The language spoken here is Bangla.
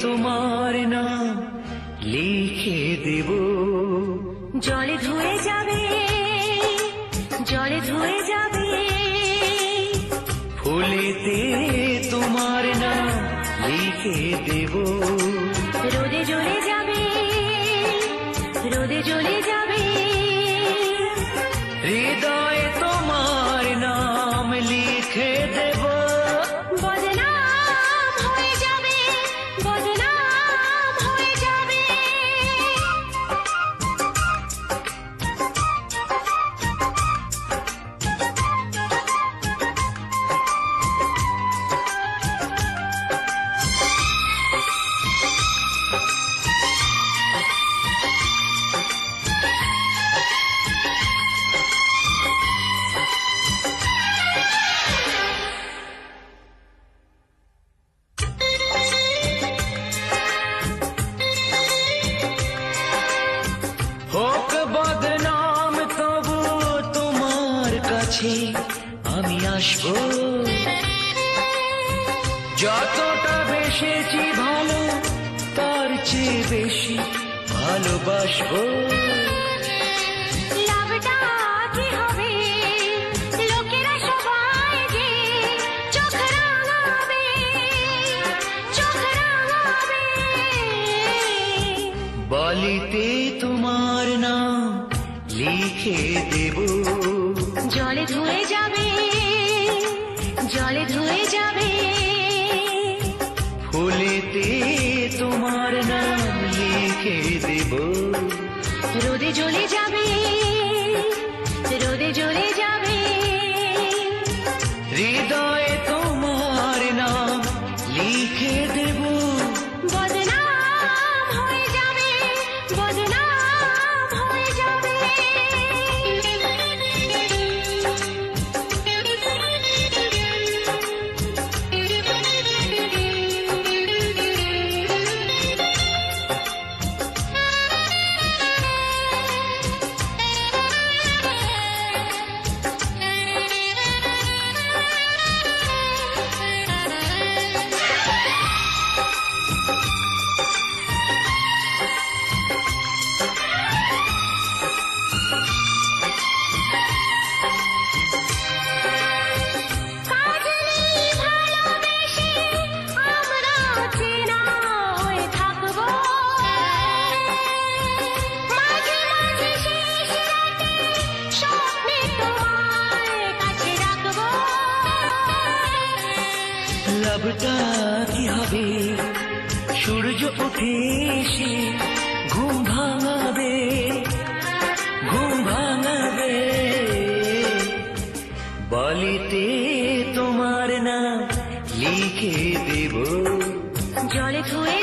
তোমার নাম লিখে দেব। জলে ধুয়ে যাবে, জলে ধুয়ে যাবে, ফুলেতে তোমার নাম লিখে দেব। রোদে জ্বলে যাবে, রোদে জ্বলে যাবে, হৃদয়ে তোমার নাম লিখে দেব। বদনাম হয়ে যাবে, বদনাম হয়ে যাবে। হোক বদনাম তবু তোমার কাছে আমি আসবো। যতটা বেসেছি ভালো তার চেয়ে বেশি ভালোবাসবো। লাভটা কি হবে, লোকেরা সবাই যে চোখ রাঙাবে, চোখ রাঙাবে। বলিতে তোমার নাম লিখে দেব। জলে ধুয়ে যাবে, জলে ধুয়ে যাবে, ফুলেতে তোমার নাম লিখে দেব। রোদে জ্বলে যাবে, রোদে জ্বলে যাবে, হৃদয়ে তোমার নাম লিখে দেব। বদনাম হয়ে যাবে, বদনাম হয়ে যাবে। কাজলি ভালোবেসে আমরা চেনা হয়ে থাকবো, মাঝে মাঝে শেষ রাতে স্বপ্নে তোমার কাছে রাখবো। লাভটা কি হবে, সূর্য উঠে এসে ঘুম ভাঙাবে, ঘুম ভাঙাবে। বলিতে তোমার নাম লিখে দেব। জলে ধুয়ে